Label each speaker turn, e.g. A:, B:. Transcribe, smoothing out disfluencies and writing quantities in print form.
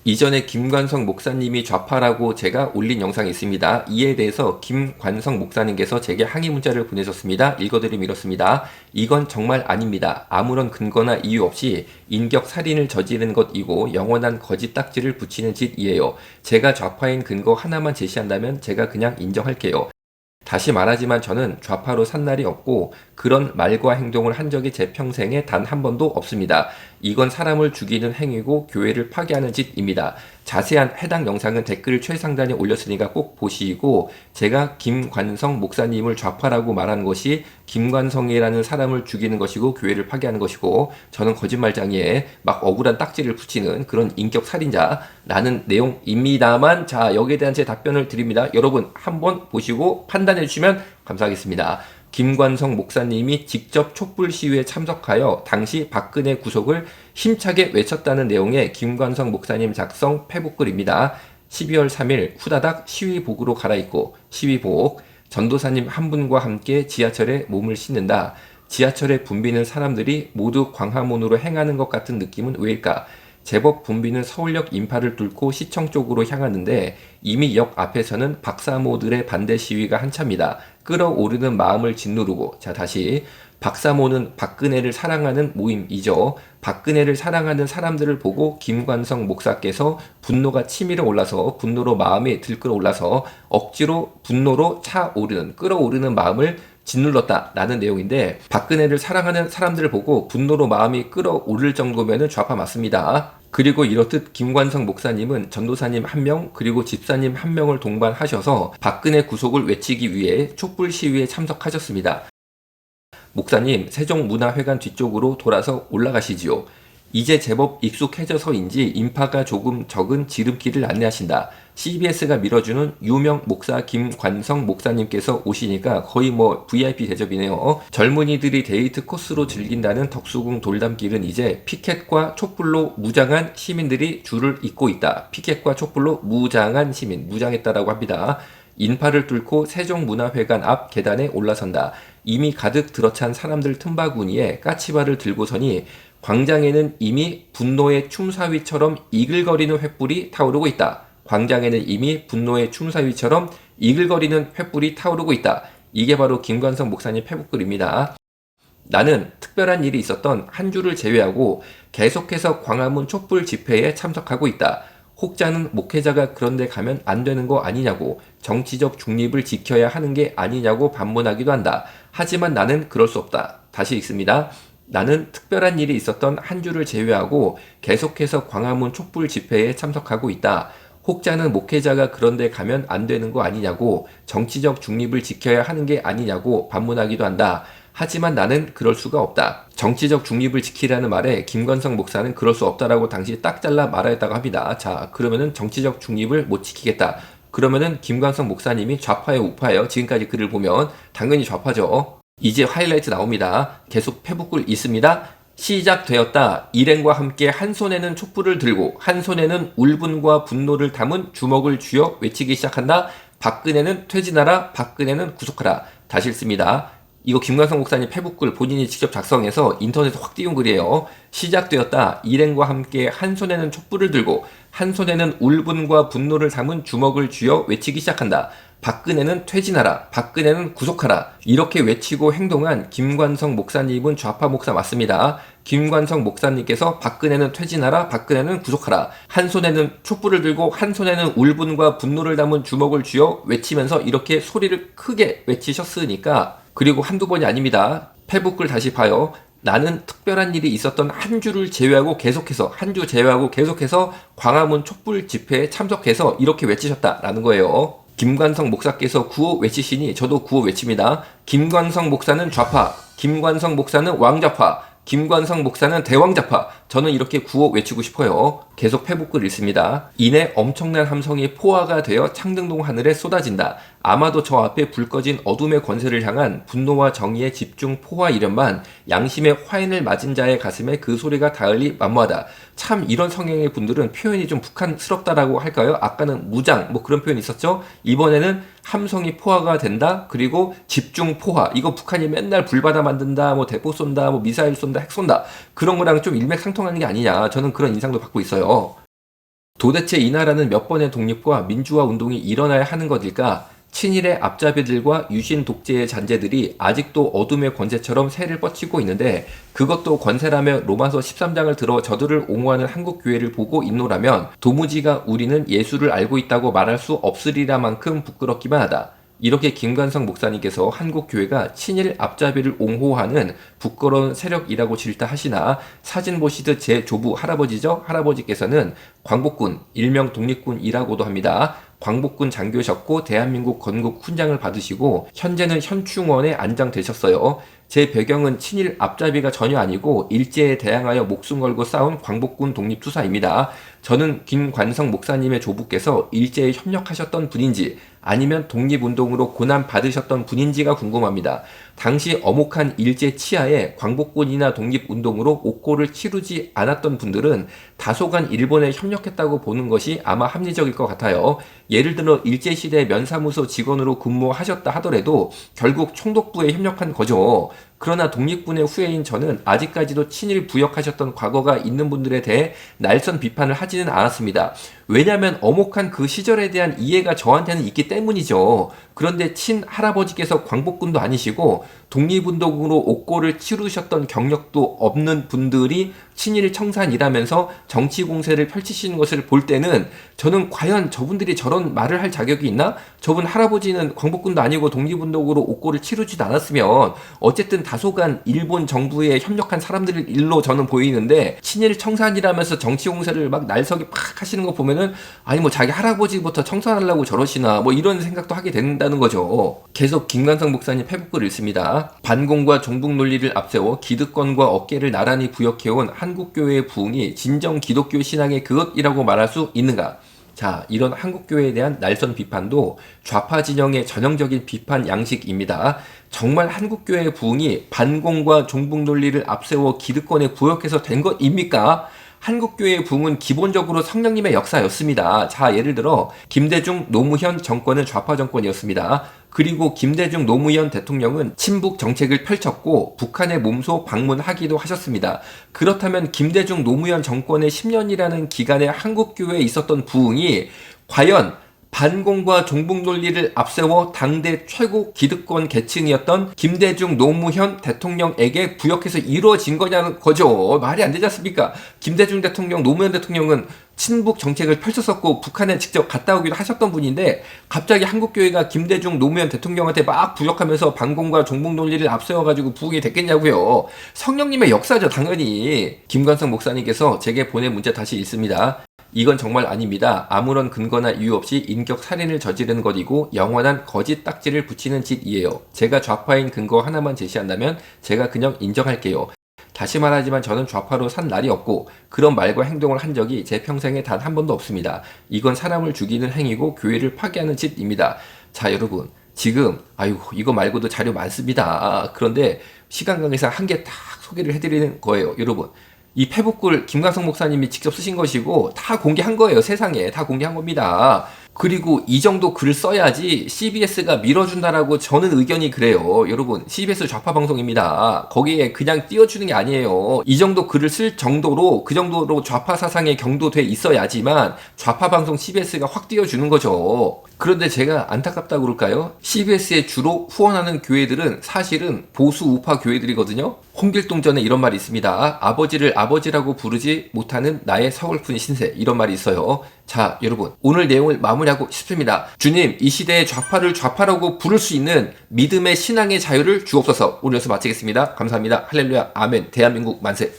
A: 이전에 김관성 목사님이 좌파라고 제가 올린 영상이 있습니다. 이에 대해서 김관성 목사님께서 제게 항의 문자를 보내셨습니다. 읽어드리면 이렇습니다. 이건 정말 아닙니다. 아무런 근거나 이유 없이 인격 살인을 저지른 것이고 영원한 거짓 딱지를 붙이는 짓이에요. 제가 좌파인 근거 하나만 제시한다면 제가 그냥 인정할게요. 다시 말하지만 저는 좌파로 산 날이 없고 그런 말과 행동을 한 적이 제 평생에 단 한 번도 없습니다. 이건 사람을 죽이는 행위고 교회를 파괴하는 짓입니다. 자세한 해당 영상은 댓글 최상단에 올렸으니까 꼭 보시고, 제가 김관성 목사님을 좌파라고 말한 것이 김관성이라는 사람을 죽이는 것이고 교회를 파괴하는 것이고 저는 거짓말장애에 막 억울한 딱지를 붙이는 그런 인격 살인자라는 내용입니다만, 자, 여기에 대한 제 답변을 드립니다. 여러분 한번 보시고 판단해 주시면 감사하겠습니다. 김관성 목사님이 직접 촛불 시위에 참석하여 당시 박근혜 구속을 힘차게 외쳤다는 내용의 김관성 목사님 작성 페북글입니다. 12월 3일 후다닥 시위복으로 갈아입고, 시위복, 전도사님 한 분과 함께 지하철에 몸을 싣는다. 지하철에 붐비는 사람들이 모두 광화문으로 행하는 것 같은 느낌은 왜일까? 제법 붐비는 서울역 인파를 뚫고 시청 쪽으로 향하는데 이미 역 앞에서는 박사모들의 반대 시위가 한참이다. 끌어오르는 마음을 짓누르고, 자, 다시, 박사모는 박근혜를 사랑하는 모임이죠. 박근혜를 사랑하는 사람들을 보고 김관성 목사께서 분노가 치밀어 올라서 분노로 마음이 들끓어 올라서 억지로 분노로 차오르는, 끌어오르는 마음을 짓눌렀다라는 내용인데, 박근혜를 사랑하는 사람들을 보고 분노로 마음이 끌어오를 정도면은 좌파 맞습니다. 그리고 이렇듯 김관성 목사님은 전도사님 1명 그리고 집사님 1명을 동반하셔서 박근혜 구속을 외치기 위해 촛불 시위에 참석하셨습니다. 목사님, 세종문화회관 뒤쪽으로 돌아서 올라가시지요. 이제 제법 익숙해져서인지 인파가 조금 적은 지름길을 안내하신다. CBS가 밀어주는 유명 목사 김관성 목사님께서 오시니까 거의 뭐 VIP 대접이네요. 젊은이들이 데이트 코스로 즐긴다는 덕수궁 돌담길은 이제 피켓과 촛불로 무장한 시민들이 줄을 잇고 있다. 피켓과 촛불로 무장한 시민, 무장했다라고 합니다. 인파를 뚫고 세종문화회관 앞 계단에 올라선다. 이미 가득 들어찬 사람들 틈바구니에 까치발을 들고서니 광장에는 이미 분노의 춤사위처럼 이글거리는 횃불이 타오르고 있다. 광장에는 이미 분노의 춤사위처럼 이글거리는 횃불이 타오르고 있다. 이게 바로 김관성 목사님 페북글입니다. 나는 특별한 일이 있었던 한 주를 제외하고 계속해서 광화문 촛불 집회에 참석하고 있다. 혹자는 목회자가 그런데 가면 안 되는 거 아니냐고, 정치적 중립을 지켜야 하는 게 아니냐고 반문하기도 한다. 하지만 나는 그럴 수 없다. 다시 읽습니다. 나는 특별한 일이 있었던 한 주를 제외하고 계속해서 광화문 촛불 집회에 참석하고 있다. 혹자는 목회자가 그런데 가면 안 되는 거 아니냐고, 정치적 중립을 지켜야 하는 게 아니냐고 반문하기도 한다. 하지만 나는 그럴 수가 없다. 정치적 중립을 지키라는 말에 김관성 목사는 그럴 수 없다라고 당시 딱 잘라 말하였다고 합니다. 자, 그러면은 정치적 중립을 못 지키겠다. 그러면은 김관성 목사님이 좌파예요, 우파예요? 지금까지 글을 보면 당연히 좌파죠. 이제 하이라이트 나옵니다. 계속 페북글 있습니다. 시작되었다. 일행과 함께 한 손에는 촛불을 들고 한 손에는 울분과 분노를 담은 주먹을 쥐어 외치기 시작한다. 박근혜는 퇴진하라. 박근혜는 구속하라. 다시 읽습니다. 이거 김관성 목사님 페북글 본인이 직접 작성해서 인터넷에 확 띄운 글이에요. 시작되었다. 일행과 함께 한 손에는 촛불을 들고 한 손에는 울분과 분노를 담은 주먹을 쥐어 외치기 시작한다. 박근혜는 퇴진하라. 박근혜는 구속하라. 이렇게 외치고 행동한 김관성 목사님은 좌파 목사 맞습니다. 김관성 목사님께서 박근혜는 퇴진하라. 박근혜는 구속하라. 한 손에는 촛불을 들고 한 손에는 울분과 분노를 담은 주먹을 쥐어 외치면서 이렇게 소리를 크게 외치셨으니까, 그리고 한두 번이 아닙니다. 페북글 다시 봐요. 나는 특별한 일이 있었던 한 주를 제외하고 계속해서, 한 주 제외하고 계속해서 광화문 촛불 집회에 참석해서 이렇게 외치셨다라는 거예요. 김관성 목사께서 구호 외치시니 저도 구호 외칩니다. 김관성 목사는 좌파, 김관성 목사는 왕좌파, 김관성 목사는 대왕좌파. 저는 이렇게 구호 외치고 싶어요. 계속 페북글 읽습니다. 이내 엄청난 함성이 포화가 되어 창등동 하늘에 쏟아진다. 아마도 저 앞에 불 꺼진 어둠의 권세를 향한 분노와 정의의 집중 포화이련만 양심의 화인을 맞은 자의 가슴에 그 소리가 닿으리 만무하다. 참 이런 성향의 분들은 표현이 좀 북한스럽다라고 할까요? 아까는 무장 뭐 그런 표현이 있었죠? 이번에는 함성이 포화가 된다. 그리고 집중 포화. 이거 북한이 맨날 불바다 만든다, 뭐 대포 쏜다, 뭐 미사일 쏜다, 핵 쏜다. 그런 거랑 좀 일맥상통하는 게 아니냐. 저는 그런 인상도 받고 있어요. 도대체 이 나라는 몇 번의 독립과 민주화 운동이 일어나야 하는 것일까? 친일의 앞잡이들과 유신 독재의 잔재들이 아직도 어둠의 권세처럼 새를 뻗치고 있는데 그것도 권세라며 로마서 13장을 들어 저들을 옹호하는 한국교회를 보고 있노라면 도무지가 우리는 예수를 알고 있다고 말할 수 없으리라만큼 부끄럽기만 하다. 이렇게 김관성 목사님께서 한국교회가 친일 앞잡이를 옹호하는 부끄러운 세력이라고 질타하시나 사진 보시듯 제 조부 할아버지죠? 할아버지께서는 광복군, 일명 독립군이라고도 합니다. 광복군 장교셨고 대한민국 건국 훈장을 받으시고 현재는 현충원에 안장되셨어요. 제 배경은 친일 앞잡이가 전혀 아니고 일제에 대항하여 목숨 걸고 싸운 광복군 독립투사입니다. 저는 김관성 목사님의 조부께서 일제에 협력하셨던 분인지 아니면 독립운동으로 고난 받으셨던 분인지가 궁금합니다. 당시 엄혹한 일제 치하에 광복군이나 독립운동으로 옥고를 치르지 않았던 분들은 다소간 일본에 협력했다고 보는 것이 아마 합리적일 것 같아요. 예를 들어 일제시대 면사무소 직원으로 근무하셨다 하더라도 결국 총독부에 협력한 거죠. 그러나 독립군의 후예인 저는 아직까지도 친일 부역하셨던 과거가 있는 분들에 대해 날선 비판을 하지는 않았습니다. 왜냐하면 엄혹한 그 시절에 대한 이해가 저한테는 있기 때문이죠. 그런데 친할아버지께서 광복군도 아니시고 독립운동으로 옥고를 치르셨던 경력도 없는 분들이 친일 청산이라면서 정치 공세를 펼치시는 것을 볼 때는 저는 과연 저분들이 저런 말을 할 자격이 있나? 저분 할아버지는 광복군도 아니고 독립운동으로 옥고를 치르지도 않았으면 어쨌든 다소간 일본 정부에 협력한 사람들 일로 저는 보이는데 친일 청산이라면서 정치 공세를 막 날석이 팍 하시는 거 보면은 아니 뭐 자기 할아버지부터 청산하려고 저러시나 뭐 이런 생각도 하게 된다는 거죠. 계속 김관성 목사님 페북글 읽습니다. 반공과 종북 논리를 앞세워 기득권과 어깨를 나란히 부역해온 한국교회의 부흥이 진정 기독교 신앙의 그것이라고 말할 수 있는가? 자, 이런 한국교회에 대한 날선 비판도 좌파 진영의 전형적인 비판 양식입니다. 정말 한국교회의 부흥이 반공과 종북 논리를 앞세워 기득권에 부역해서 된 것입니까? 한국교회의 부흥은 기본적으로 성령님의 역사였습니다. 자, 예를 들어 김대중, 노무현 정권은 좌파 정권이었습니다. 그리고 김대중, 노무현 대통령은 친북 정책을 펼쳤고 북한에 몸소 방문하기도 하셨습니다. 그렇다면 김대중, 노무현 정권의 10년이라는 기간에 한국교회에 있었던 부흥이 과연 반공과 종북 논리를 앞세워 당대 최고 기득권 계층이었던 김대중, 노무현 대통령에게 부역해서 이루어진 거냐는 거죠. 말이 안 되지 않습니까? 김대중 대통령, 노무현 대통령은 친북 정책을 펼쳤었고 북한에 직접 갔다 오기도 하셨던 분인데 갑자기 한국교회가 김대중, 노무현 대통령한테 막 부역하면서 반공과 종북 논리를 앞세워가지고 부흥이 됐겠냐고요. 성령님의 역사죠, 당연히. 김관성 목사님께서 제게 보낸 문자 다시 읽습니다. 이건 정말 아닙니다. 아무런 근거나 이유 없이 인격 살인을 저지르는 것이고 영원한 거짓 딱지를 붙이는 짓이에요. 제가 좌파인 근거 하나만 제시한다면 제가 그냥 인정할게요. 다시 말하지만 저는 좌파로 산 날이 없고 그런 말과 행동을 한 적이 제 평생에 단 한 번도 없습니다. 이건 사람을 죽이는 행위고 교회를 파괴하는 짓입니다. 자, 여러분. 지금 이거 말고도 자료 많습니다. 그런데 시간 관계상 한 개 딱 소개를 해드리는 거예요. 여러분. 이 페북글 김관성 목사님이 직접 쓰신 것이고 다 공개한 거예요. 세상에 다 공개한 겁니다. 그리고 이 정도 글을 써야지 CBS가 밀어준다라고 저는 의견이 그래요. 여러분, CBS 좌파 방송입니다. 거기에 그냥 띄워주는 게 아니에요. 이 정도 글을 쓸 정도로 그 정도로 좌파 사상에 경도돼 있어야지만 좌파 방송 CBS가 확 띄워주는 거죠. 그런데 제가 안타깝다고 그럴까요? CBS에 주로 후원하는 교회들은 사실은 보수 우파 교회들이거든요. 홍길동전에 이런 말이 있습니다. 아버지를 아버지라고 부르지 못하는 나의 서글픈 신세, 이런 말이 있어요. 자, 여러분, 오늘 내용을 마무리하고 싶습니다. 주님, 이 시대의 좌파를 좌파라고 부를 수 있는 믿음의 신앙의 자유를 주옵소서. 오늘 여기서 마치겠습니다. 감사합니다. 할렐루야, 아멘. 대한민국 만세.